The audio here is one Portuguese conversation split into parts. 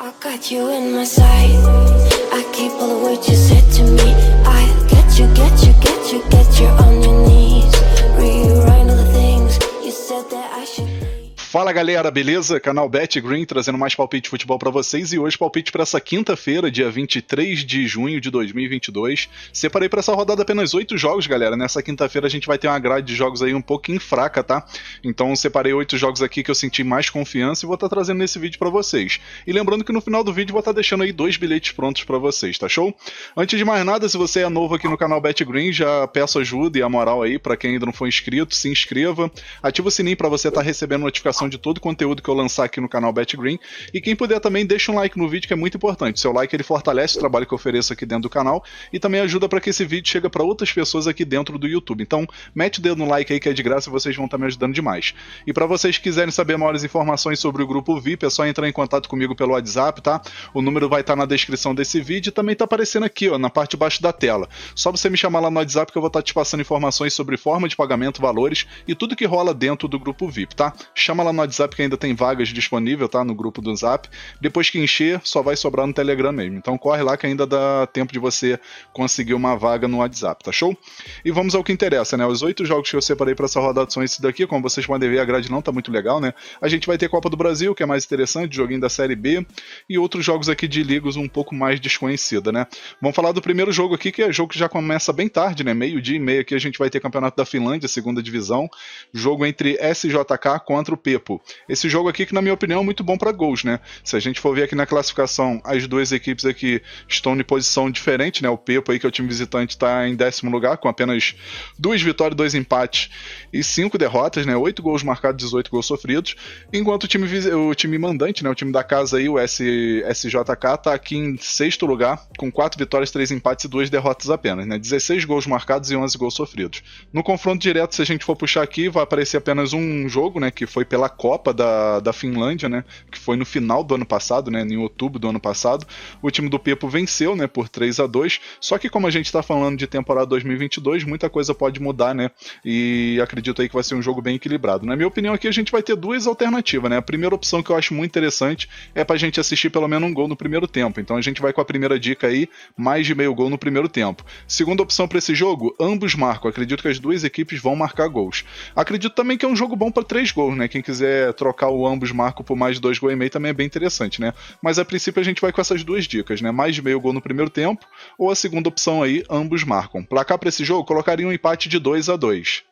I got you in my sight. I keep all the words you said to me. I get you on your knees. Rewrite all the things you said that I should be. Fala galera, beleza? Canal BetGreen trazendo mais palpite de futebol para vocês e hoje palpite para essa quinta-feira, dia 23 de junho de 2022. Separei para essa rodada apenas 8 jogos, galera. Nessa quinta-feira a gente vai ter uma grade de jogos aí um pouquinho fraca, tá? Então separei 8 jogos aqui que eu senti mais confiança e vou estar trazendo nesse vídeo para vocês. E lembrando que no final do vídeo vou estar deixando aí 2 bilhetes prontos para vocês, tá show? Antes de mais nada, se você é novo aqui no canal BetGreen, já peço ajuda e a moral aí para quem ainda não for inscrito, se inscreva, ativa o sininho para você estar recebendo notificação de todo o conteúdo que eu lançar aqui no canal BetGreen, e quem puder também deixa um like no vídeo, que é muito importante. Seu like ele fortalece o trabalho que eu ofereço aqui dentro do canal e também ajuda para que esse vídeo chegue para outras pessoas aqui dentro do YouTube. Então mete o dedo no like aí que é de graça e vocês vão estar me ajudando demais. E para vocês que quiserem saber maiores informações sobre o grupo VIP, é só entrar em contato comigo pelo WhatsApp, tá? O número vai estar na descrição desse vídeo e também está aparecendo aqui, ó, na parte de baixo da tela. Só você me chamar lá no WhatsApp que eu vou estar te passando informações sobre forma de pagamento, valores e tudo que rola dentro do grupo VIP, tá? Chama lá no WhatsApp que ainda tem vagas disponíveis, tá? No grupo do Zap. Depois que encher, só vai sobrar no Telegram mesmo. Então corre lá que ainda dá tempo de você conseguir uma vaga no WhatsApp, tá show? E vamos ao que interessa, né? Os 8 jogos que eu separei para essa rodada são esses daqui. Como vocês podem ver, a grade não tá muito legal, né? A gente vai ter Copa do Brasil, que é mais interessante, joguinho da Série B, e outros jogos aqui de ligas um pouco mais desconhecida, né? Vamos falar do primeiro jogo aqui, que é jogo que já começa bem tarde, né? 12h30 aqui a gente vai ter Campeonato da Finlândia, segunda divisão. Jogo entre SJK contra o Pepo. Esse jogo aqui que, na minha opinião, é muito bom para gols, né? Se a gente for ver aqui na classificação, as duas equipes aqui estão em posição diferente, né? O Pepo aí, que é o time visitante, está em 10º lugar, com apenas 2 vitórias, 2 empates e 5 derrotas, né? 8 gols marcados, 18 gols sofridos, enquanto o time mandante, né? O time da casa aí, o SJK, tá aqui em 6º lugar, com 4 vitórias, 3 empates e 2 derrotas apenas, né? 16 gols marcados e 11 gols sofridos. No confronto direto, se a gente for puxar aqui, vai aparecer apenas um jogo, né? Que foi pela Copa da Finlândia, né, que foi no final do ano passado, né, em outubro do ano passado. O time do Pepo venceu, né, por 3-2, só que como a gente está falando de temporada 2022, muita coisa pode mudar, né, e acredito aí que vai ser um jogo bem equilibrado. Na minha opinião aqui a gente vai ter duas alternativas, né, a primeira opção que eu acho muito interessante é pra gente assistir pelo menos um gol no primeiro tempo, então a gente vai com a primeira dica aí, mais de meio gol no primeiro tempo. Segunda opção para esse jogo, ambos marcam, acredito que as duas equipes vão marcar gols. Acredito também que é um jogo bom para 3 gols, né, quem quiser trocar o ambos marcam por mais de 2 gols e meio também é bem interessante, né? Mas a princípio a gente vai com essas duas dicas, né? Mais de meio gol no primeiro tempo ou a segunda opção aí, ambos marcam. Placar para esse jogo, colocaria um empate de 2-2.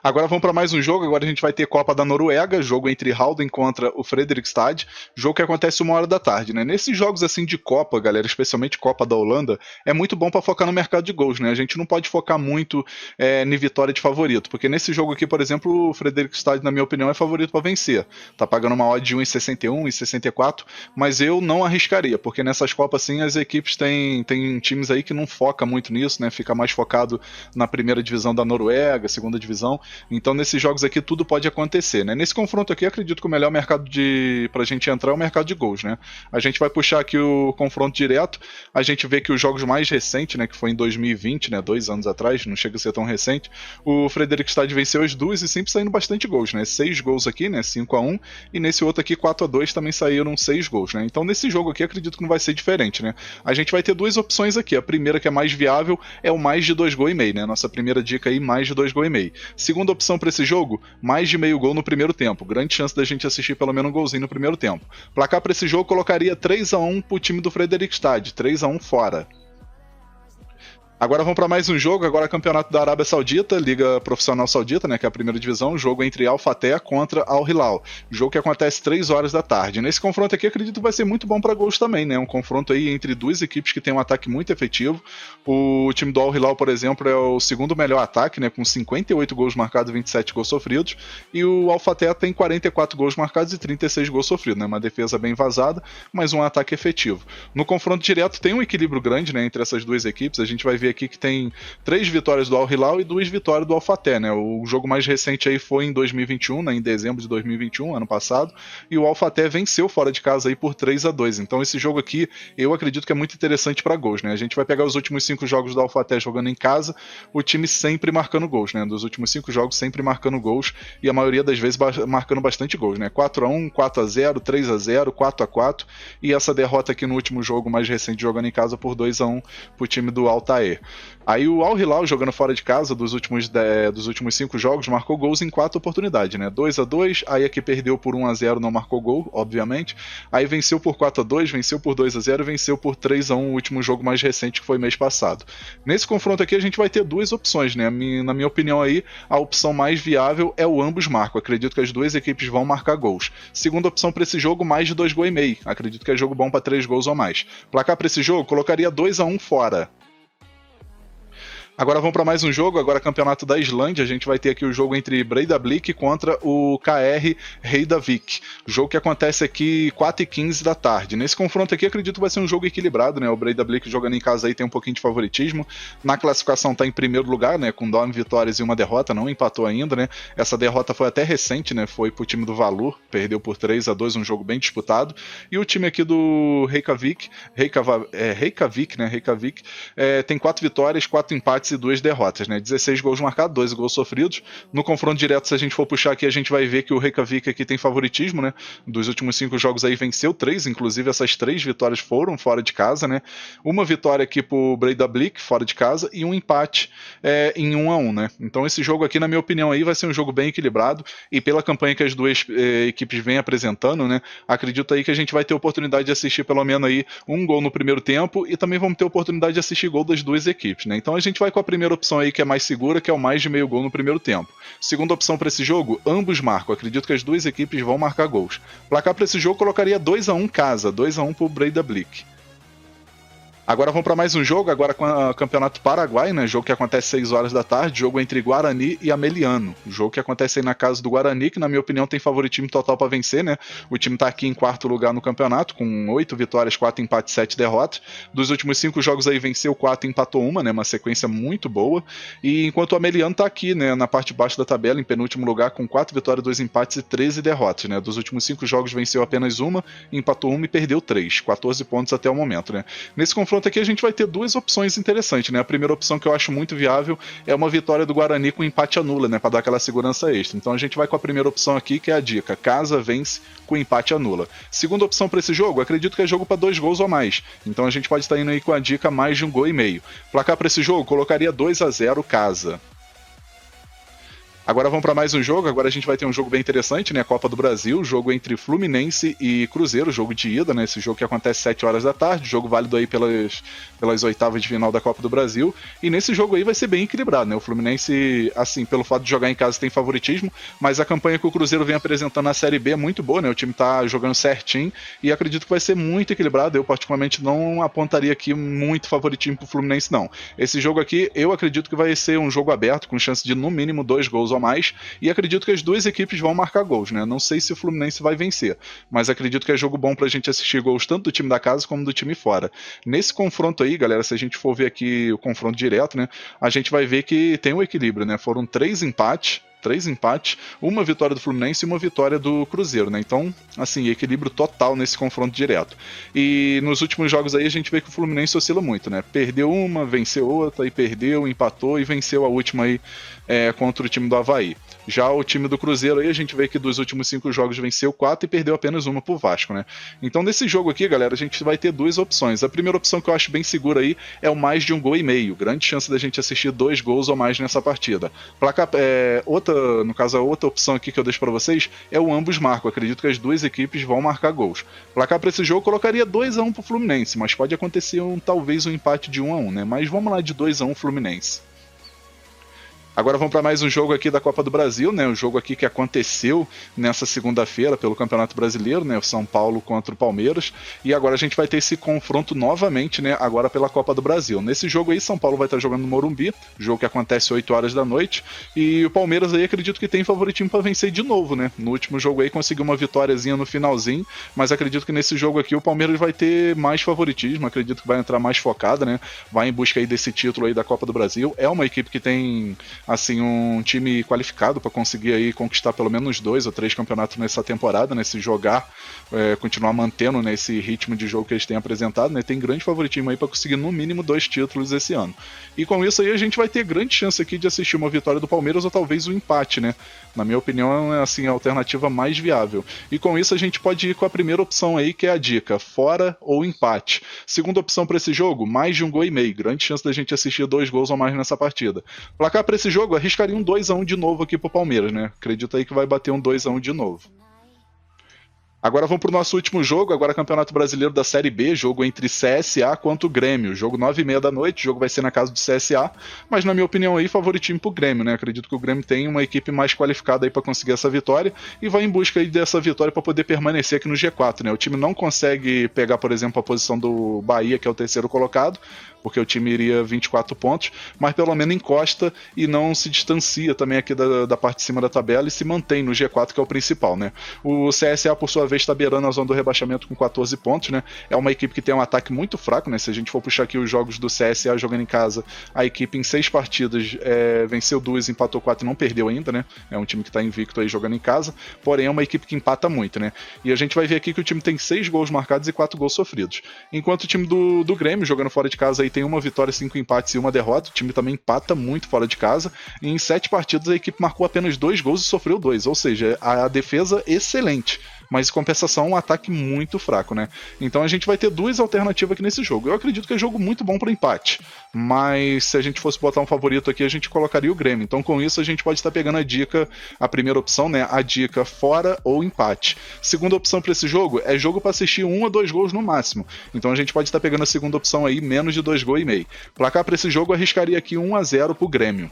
Agora vamos para mais um jogo, agora a gente vai ter Copa da Noruega, jogo entre Halden contra o Fredrikstad, jogo que acontece 13h, né? Nesses jogos assim de Copa, galera, especialmente Copa da Holanda, é muito bom para focar no mercado de gols, né? A gente não pode focar muito em vitória de favorito, porque nesse jogo aqui, por exemplo, o Fredrikstad, na minha opinião, é favorito para vencer. Tá pagando uma odd de 1,61, 1,64, mas eu não arriscaria, porque nessas Copas assim as equipes têm times aí que não foca muito nisso, né? Fica mais focado na primeira divisão da Noruega, segunda divisão. Então nesses jogos aqui tudo pode acontecer, né? Nesse confronto aqui acredito que o melhor mercado pra gente entrar é o mercado de gols, né? A gente vai puxar aqui o confronto direto, a gente vê que os jogos mais recentes, né, que foi em 2020, né, 2 anos atrás, não chega a ser tão recente, o Fredrikstad venceu as duas e sempre saindo bastante gols, né? 6 gols aqui, né, 5-1, e nesse outro aqui 4-2 também saíram 6 gols, né? Então nesse jogo aqui acredito que não vai ser diferente, né? A gente vai ter duas opções aqui, a primeira que é mais viável é o mais de 2 gols e meio, né? Nossa primeira dica aí, mais de 2 gols e meio. Segunda opção para esse jogo, mais de meio gol no primeiro tempo. Grande chance da gente assistir pelo menos um golzinho no primeiro tempo. Placar para esse jogo colocaria 3-1 pro time do Fredrikstad, 3-1 fora. Agora vamos para mais um jogo, agora Campeonato da Arábia Saudita, Liga Profissional Saudita, né, que é a primeira divisão, jogo entre Al Fateh contra Al Hilal, jogo que acontece 3h. Nesse confronto aqui acredito que vai ser muito bom para gols também, né, um confronto aí entre duas equipes que tem um ataque muito efetivo. O time do Al Hilal, por exemplo, é o segundo melhor ataque, né, com 58 gols marcados e 27 gols sofridos, e o Al Fateh tem 44 gols marcados e 36 gols sofridos, né, uma defesa bem vazada, mas um ataque efetivo. No confronto direto tem um equilíbrio grande, né, entre essas duas equipes, a gente vai ver ver aqui que tem 3 vitórias do Al Hilal e 2 vitórias do Al Fateh, né? O jogo mais recente aí foi em 2021, né? Em dezembro de 2021, ano passado, e o Al Fateh venceu fora de casa aí por 3-2. Então esse jogo aqui, eu acredito que é muito interessante para gols, né? A gente vai pegar os últimos 5 jogos do Al Fateh jogando em casa, o time sempre marcando gols, né? Dos últimos 5 jogos sempre marcando gols, e a maioria das vezes marcando bastante gols, né? 4-1, 4-0, 3-0, 4-4, e essa derrota aqui no último jogo mais recente jogando em casa por 2-1 pro time do Altair. Aí o Al Hilal jogando fora de casa dos últimos 5 jogos marcou gols em 4 oportunidades, né? 2-2, aí aqui perdeu por 1-0, não marcou gol, obviamente. Aí venceu por 4-2, venceu por 2-0, venceu por 3-1 o último jogo mais recente que foi mês passado. Nesse confronto aqui a gente vai ter 2 opções, né? Na minha opinião aí, a opção mais viável é o ambos marcam. Acredito que as 2 equipes vão marcar gols. Segunda opção para esse jogo, mais de 2,5 gols. Acredito que é jogo bom para 3 gols ou mais. Placar para esse jogo, colocaria 2-1 fora. Agora vamos para mais um jogo, agora campeonato da Islândia, a gente vai ter aqui o jogo entre Breiðablik contra o KR Reykjavik, jogo que acontece aqui 4h15 da tarde. Nesse confronto aqui acredito que vai ser um jogo equilibrado, né? O Breiðablik jogando em casa aí tem um pouquinho de favoritismo, na classificação está em primeiro lugar, né? Com 9 vitórias e 1 derrota, não empatou ainda, né? Essa derrota foi até recente, né? Foi pro time do Valur, perdeu por 3-2, um jogo bem disputado, e o time aqui do Reykjavik, tem 4 vitórias, 4 empates e 2 derrotas, né? 16 gols marcados, 2 gols sofridos. No confronto direto, se a gente for puxar aqui, a gente vai ver que o Reykjavik aqui tem favoritismo, né? Dos últimos 5 jogos aí venceu 3, inclusive essas 3 vitórias foram fora de casa, né? Uma vitória aqui pro Breiðablik, fora de casa, e um empate em 1-1, né? Então esse jogo aqui, na minha opinião, aí vai ser um jogo bem equilibrado, e pela campanha que as 2 equipes vêm apresentando, né? Acredito aí que a gente vai ter oportunidade de assistir pelo menos aí um gol no primeiro tempo, e também vamos ter oportunidade de assistir gol das 2 equipes, né? Então a gente vai com a primeira opção aí que é mais segura, que é o mais de meio gol no primeiro tempo. Segunda opção para esse jogo, ambos marcam. Acredito que as 2 equipes vão marcar gols. Placar para esse jogo colocaria 2-1 casa, 2-1 pro Breiðablik. Agora vamos para mais um jogo, agora com o Campeonato Paraguai, né? Jogo que acontece 6 horas da tarde, jogo entre Guarani e Ameliano. Jogo que acontece aí na casa do Guarani, que na minha opinião tem favoritismo total para vencer, né? O time tá aqui em 4º lugar no campeonato, com 8 vitórias, 4 empates, 7 derrotas. Dos últimos 5 jogos aí venceu 4 e empatou 1, né? Uma sequência muito boa. E enquanto o Ameliano tá aqui, né? Na parte de baixo da tabela, em penúltimo lugar, com 4 vitórias, 2 empates e 13 derrotas, né? Dos últimos 5 jogos venceu apenas 1, empatou 1 e perdeu 3. 14 pontos até o momento, né? Nesse confronto aqui a gente vai ter 2 opções interessantes, né? A primeira opção que eu acho muito viável é uma vitória do Guarani com empate anula, né? Para dar aquela segurança extra. Então a gente vai com a primeira opção aqui, que é a dica: casa vence com empate anula. Segunda opção para esse jogo, acredito que é jogo para 2 gols ou mais. Então a gente pode estar indo aí com a dica mais de 1,5 gols. Placar para esse jogo, colocaria 2-0 casa. Agora vamos para mais um jogo, agora a gente vai ter um jogo bem interessante, né? A Copa do Brasil, jogo entre Fluminense e Cruzeiro, jogo de ida, né? Esse jogo que acontece 7 horas da tarde, jogo válido aí pelas oitavas de final da Copa do Brasil, e nesse jogo aí vai ser bem equilibrado, né? O Fluminense, assim, pelo fato de jogar em casa tem favoritismo, mas a campanha que o Cruzeiro vem apresentando na Série B é muito boa, né? O time tá jogando certinho, e acredito que vai ser muito equilibrado. Eu particularmente não apontaria aqui muito favoritismo pro Fluminense, não. Esse jogo aqui, eu acredito que vai ser um jogo aberto, com chance de no mínimo 2 gols ou mais, e acredito que as 2 equipes vão marcar gols, né? Não sei se o Fluminense vai vencer, mas acredito que é jogo bom pra gente assistir gols tanto do time da casa como do time fora. Nesse confronto aí, galera, se a gente for ver aqui o confronto direto, né, a gente vai ver que tem um equilíbrio, né? Foram 3 empates, uma vitória do Fluminense e uma vitória do Cruzeiro, né? Então, assim, equilíbrio total nesse confronto direto. E nos últimos jogos aí a gente vê que o Fluminense oscila muito, né? Perdeu uma, venceu outra, e perdeu, empatou e venceu a última aí contra o time do Avaí. Já o time do Cruzeiro aí a gente vê que dos últimos 5 jogos venceu 4 e perdeu apenas uma pro Vasco, né? Então nesse jogo aqui, galera, a gente vai ter 2 opções. A primeira opção que eu acho bem segura aí é o mais de 1,5 gols. Grande chance da gente assistir 2 gols ou mais nessa partida. A outra opção aqui que eu deixo pra vocês é o ambos marcam. Acredito que as 2 equipes vão marcar gols. Placar pra esse jogo colocaria 2-1 pro Fluminense, mas pode acontecer talvez um empate de 1-1, né? Mas vamos lá de 2-1 Fluminense. Agora vamos para mais um jogo aqui da Copa do Brasil, né? O jogo aqui que aconteceu nessa segunda-feira pelo Campeonato Brasileiro, né? O São Paulo contra o Palmeiras. E agora a gente vai ter esse confronto novamente, né? Agora pela Copa do Brasil. Nesse jogo aí, São Paulo vai estar jogando no Morumbi, jogo que acontece 8 horas da noite. E o Palmeiras aí acredito que tem favoritismo para vencer de novo, né? No último jogo aí conseguiu uma vitóriazinha no finalzinho, mas acredito que nesse jogo aqui o Palmeiras vai ter mais favoritismo, acredito que vai entrar mais focada, né? Vai em busca aí desse título aí da Copa do Brasil. É uma equipe que tem assim um time qualificado para conseguir aí conquistar pelo menos 2 ou 3 campeonatos nessa temporada, né? Se jogar, continuar mantendo nesse, né, ritmo de jogo que eles têm apresentado, né? Tem grande favoritismo aí para conseguir no mínimo 2 títulos esse ano. E com isso aí a gente vai ter grande chance aqui de assistir uma vitória do Palmeiras ou talvez um empate, né? Na minha opinião é assim a alternativa mais viável. E com isso a gente pode ir com a primeira opção aí, que é a dica, fora ou empate. Segunda opção para esse jogo, mais de 1,5 gols. Grande chance da gente assistir 2 gols ou mais nessa partida. Placar para esse jogo, arriscaria um 2-1 de novo aqui pro Palmeiras, né? Acredito aí que vai bater um 2-1 de novo. Agora vamos pro nosso último jogo, agora Campeonato Brasileiro da Série B, jogo entre CSA contra o Grêmio. Jogo 9h30 da noite, o jogo vai ser na casa do CSA, mas na minha opinião aí, favoritismo pro Grêmio, né? Acredito que o Grêmio tem uma equipe mais qualificada aí para conseguir essa vitória e vai em busca aí dessa vitória para poder permanecer aqui no G4, né? O time não consegue pegar, por exemplo, a posição do Bahia, que é o terceiro colocado, porque o time iria 24 pontos, mas pelo menos encosta e não se distancia também aqui da parte de cima da tabela e se mantém no G4, que é o principal, né? O CSA, por sua vez, está beirando a zona do rebaixamento com 14 pontos, né? É uma equipe que tem um ataque muito fraco, né? Se a gente for puxar aqui os jogos do CSA jogando em casa, a equipe em 6 partidas venceu 2, empatou 4 e não perdeu ainda, né? É um time que está invicto aí jogando em casa, porém é uma equipe que empata muito, né? E a gente vai ver aqui que o time tem 6 gols marcados e 4 gols sofridos. Enquanto o time do Grêmio, jogando fora de casa, aí tem uma vitória, 5 empates e uma derrota. O time também empata muito fora de casa. E em 7 partidas a equipe marcou apenas 2 gols e sofreu 2. Ou seja, a defesa excelente, mas em compensação um ataque muito fraco, né? Então a gente vai ter 2 alternativas aqui nesse jogo. Eu acredito que é jogo muito bom para empate, mas se a gente fosse botar um favorito aqui, a gente colocaria o Grêmio. Então com isso a gente pode estar pegando a dica, a primeira opção, né? A dica fora ou empate. Segunda opção para esse jogo é jogo para assistir 1 ou 2 gols no máximo. Então a gente pode estar pegando a segunda opção aí, menos de 2,5 gols. Placar para esse jogo, arriscaria aqui 1-0 pro Grêmio.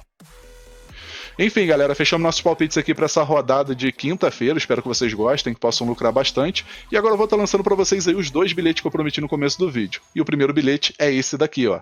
Enfim, galera, fechamos nossos palpites aqui para essa rodada de quinta-feira. Espero que vocês gostem, que possam lucrar bastante. E agora eu vou estar lançando para vocês aí os 2 bilhetes que eu prometi no começo do vídeo. E o primeiro bilhete é esse daqui, ó.